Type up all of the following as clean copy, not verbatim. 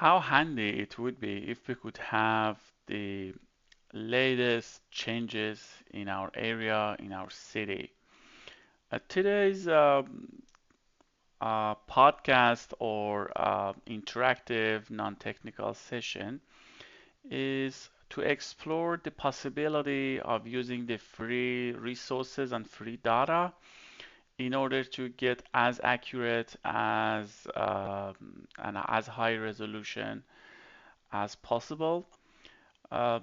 how handy it would be if we could have the latest changes in our area, in our city. Today's podcast or interactive non-technical session is to explore the possibility of using the free resources and free data in order to get as accurate as and as high resolution as possible.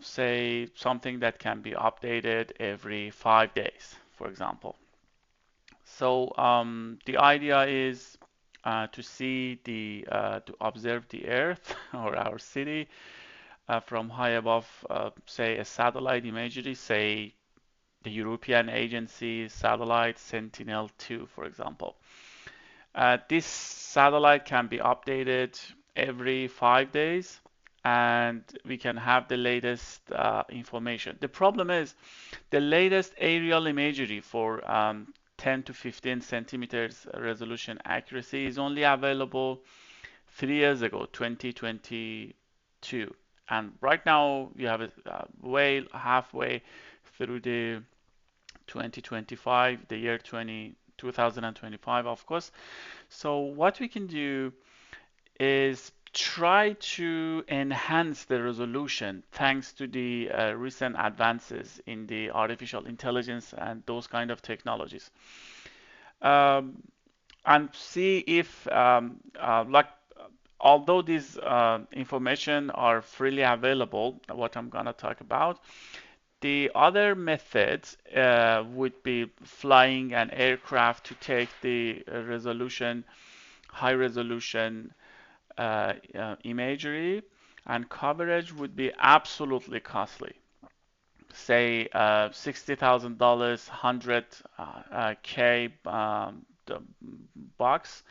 Say something that can be updated every 5 days, for example. So the idea is to observe the Earth or our city from high above, say a satellite imagery, say the European agency satellite Sentinel-2, for example. This satellite can be updated every 5 days, and we can have the latest information. The problem is the latest aerial imagery for 10 to 15 centimeters resolution accuracy is only available 3 years ago, 2022. And right now, you have it way halfway through the 2025, the year 2025, of course. So what we can do is try to enhance the resolution thanks to the recent advances in the artificial intelligence and those kind of technologies. Um, and see if, like, although these information are freely available, what I'm gonna talk about, the other methods would be flying an aircraft to take the high resolution imagery, and coverage would be absolutely costly. Say $60,000, 100K bucks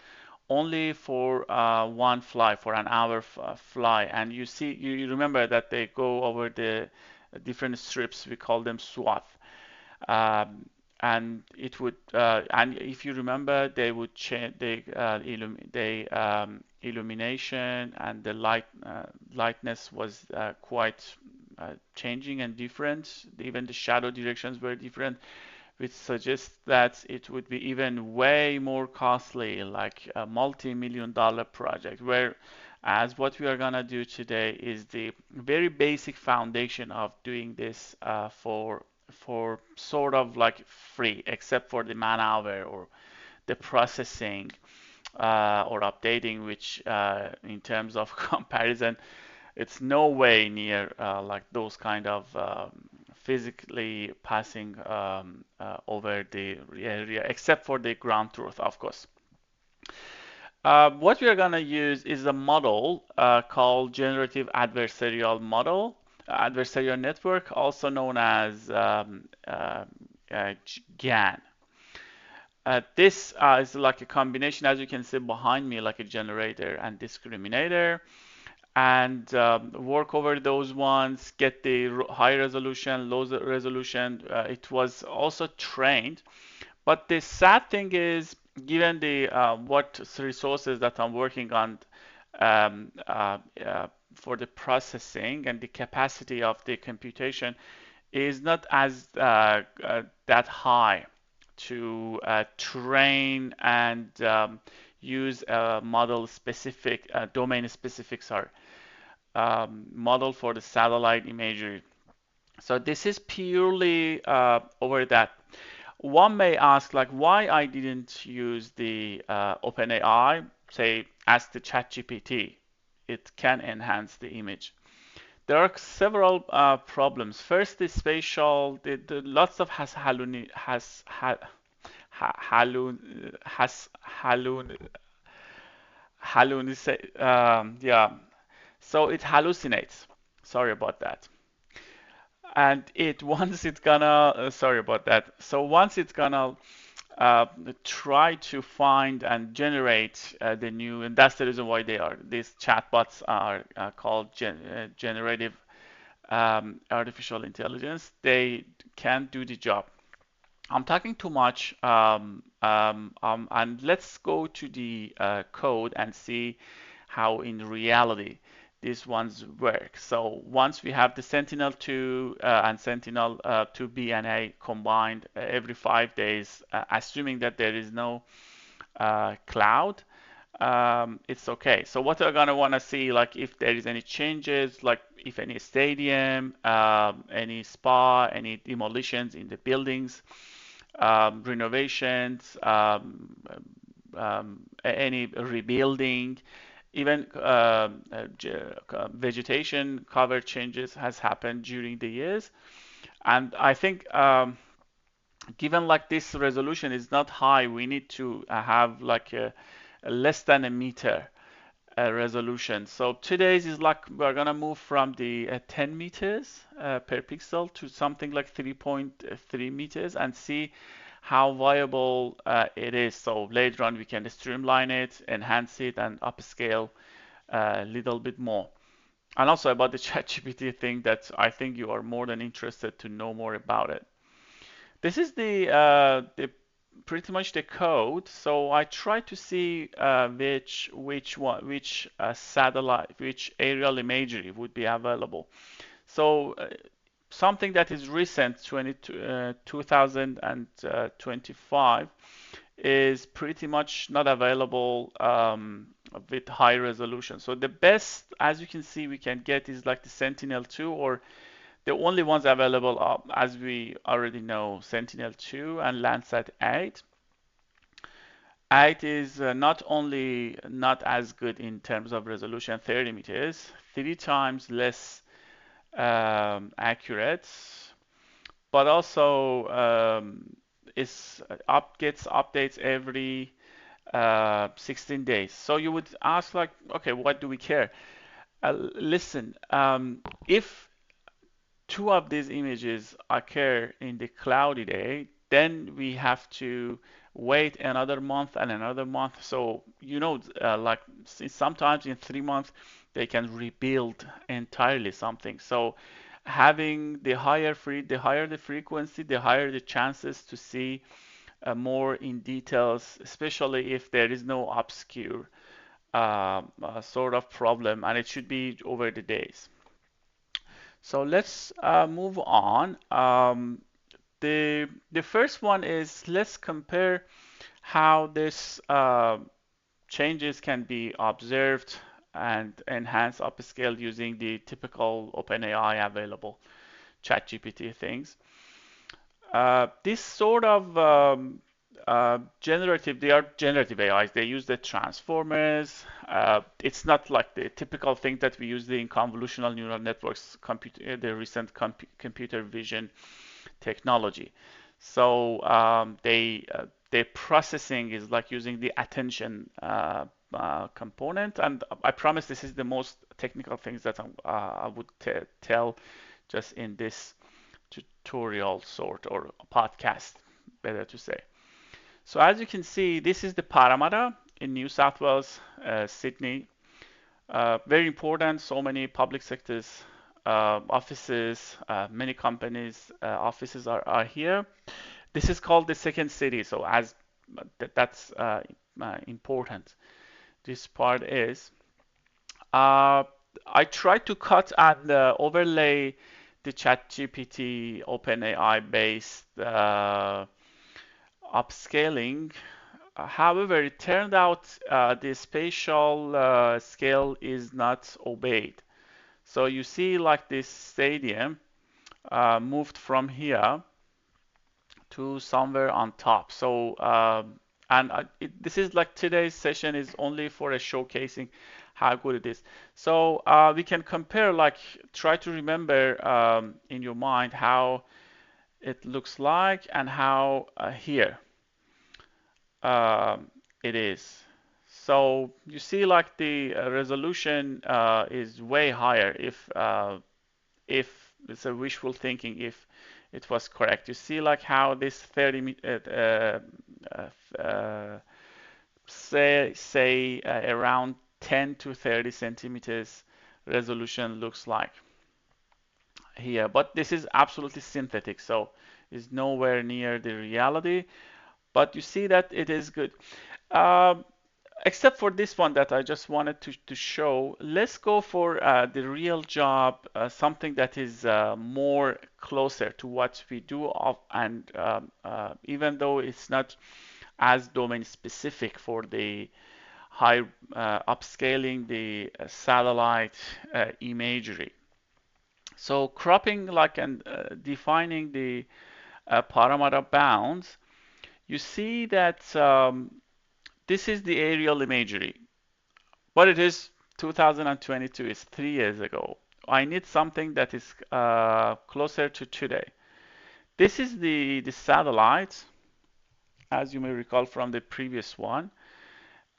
only for one fly, for an hour fly. And you remember that they go over the different strips. We call them swath. And it would, and if you remember, they would change the illumination and the lightness was quite changing and different. Even the shadow directions were different, which suggests that it would be even way more costly, like a multi-million dollar project. Whereas what we are gonna do today is the very basic foundation of doing this for sort of like free, except for the man hour or the processing or updating, which in terms of comparison, it's no way near like those kind of physically passing over the area, except for the ground truth, of course. What we are going to use is a model called generative adversarial network, also known as GAN. This is like a combination, as you can see behind me, like a generator and discriminator, and work over those ones, get the high resolution, low resolution. It was also trained, but the sad thing is, given the what resources that I'm working on um, uh, for the processing and the capacity of the computation is not as that high to train and use a model specific, domain specific, sorry, model for the satellite imagery. So this is purely over that. One may ask, like, why I didn't use the OpenAI, say, ask the ChatGPT. It can enhance the image. There are several problems. First, the spatial, the lots of has halluci has ha, ha, halluc has halluc hallucinate yeah. So it hallucinates. Sorry about that. And it once it's gonna sorry about that. So once it's gonna uh, try to find and generate the new, and that's the reason why these chatbots are called generative artificial intelligence. They can do the job. I'm talking too much, and let's go to the code and see how in reality these ones work. So once we have the Sentinel-2 and Sentinel-2B and A combined every 5 days, assuming that there is no cloud, it's okay. So what we're gonna want to see, like if there is any changes, like if any stadium, any spa, any demolitions in the buildings, renovations, any rebuilding, even vegetation cover changes has happened during the years. And I think given like this resolution is not high, we need to have like a less than a meter resolution. So today's is like we're gonna move from the 10 meters per pixel to something like 3.3 meters and see how viable it is. So later on we can streamline it, enhance it, and upscale a little bit more. And also about the ChatGPT thing that I think you are more than interested to know more about it. This is the pretty much the code. So I try to see which satellite, which aerial imagery would be available. So something that is recent, 2025, is pretty much not available with high resolution. So the best, as you can see, we can get is like the Sentinel-2, or the only ones available are, as we already know, Sentinel-2 and Landsat 8. 8 is not only not as good in terms of resolution, 30 meters, 3 times less accurate, but also gets updates every 16 days. So you would ask like, okay, what do we care? Listen, if two of these images occur in the cloudy day, then we have to wait another month and another month. So, like sometimes in 3 months, they can rebuild entirely something. So having the higher the frequency, the higher the chances to see more in details, especially if there is no obscure sort of problem, and it should be over the days. So let's move on. The first one is let's compare how this changes can be observed and enhance upscale using the typical OpenAI available ChatGPT things. This sort of they are generative AIs. They use the transformers. It's not like the typical thing that we use in convolutional neural networks, the recent computer vision technology. So their processing is like using the attention component. And I promise this is the most technical things that I would tell just in this tutorial sort or podcast, better to say. So as you can see, this is the Parramatta in New South Wales, Sydney. Very important, so many public sectors, offices, many companies, offices are here. This is called the second city, so that's important. This part is. Uh, I tried to cut and overlay the ChatGPT OpenAI based upscaling. However, it turned out the spatial scale is not obeyed. So you see like this stadium moved from here to somewhere on top. So this is like today's session is only for a showcasing how good it is. So we can compare, like try to remember in your mind how it looks like and how here it is. So you see like the resolution is way higher if it's a wishful thinking, if it was correct. You see like how this 30 say around 10 to 30 centimeters resolution looks like here, but this is absolutely synthetic, so it's nowhere near the reality, but you see that it is good. Um, Except for this one that I just wanted to show, let's go for the real job, something that is more closer to what we do of, and even though it's not as domain specific for the high upscaling the satellite imagery. So cropping like and defining the Parramatta bounds, you see that this is the aerial imagery. But it is 2022, it's 3 years ago. I need something that is closer to today. This is the satellite, as you may recall from the previous one,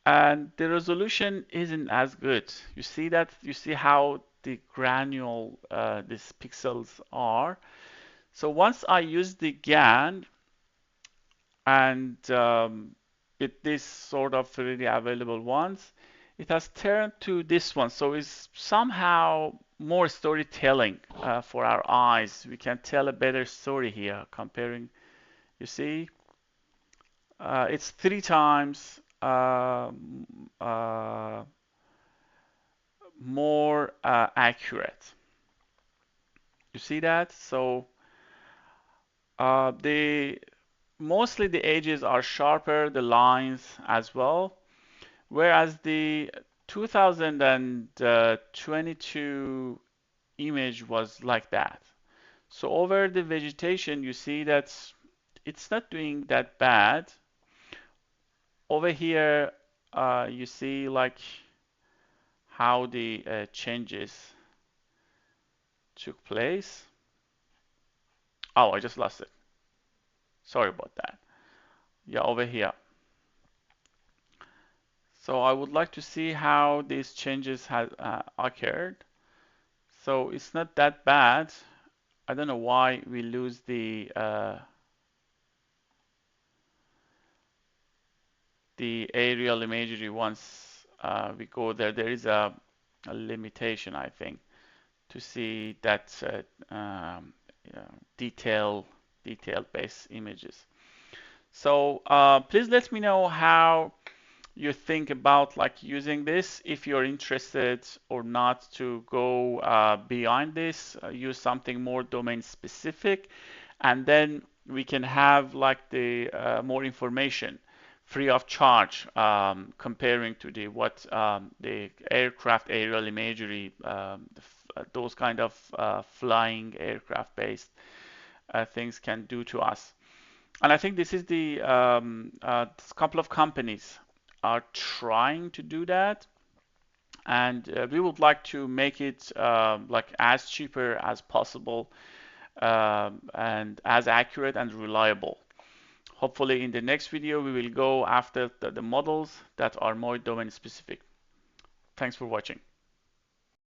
and the resolution isn't as good. You see that? You see how the granular these pixels are. So once I use the GAN and with this sort of really available ones, it has turned to this one. So it's somehow more storytelling for our eyes. We can tell a better story here comparing. You see, it's 3 times more accurate. You see that? So the mostly the edges are sharper, the lines as well. Whereas the 2022 image was like that. So over the vegetation, you see that it's not doing that bad. Over here, you see like how the changes took place. Oh, I just lost it. Sorry about that. Yeah, over here. So I would like to see how these changes have occurred. So it's not that bad. I don't know why we lose the aerial imagery once we go there. There is a limitation, I think, to see that yeah, detail-based images. So please let me know how you think about like using this, if you're interested or not to go beyond this, use something more domain specific, and then we can have like the more information free of charge, comparing to the what the aircraft aerial imagery, those kind of flying aircraft based things can do to us. And I think this is the couple of companies are trying to do that, and we would like to make it like as cheaper as possible, and as accurate and reliable. Hopefully in the next video we will go after the models that are more domain specific. Thanks for watching.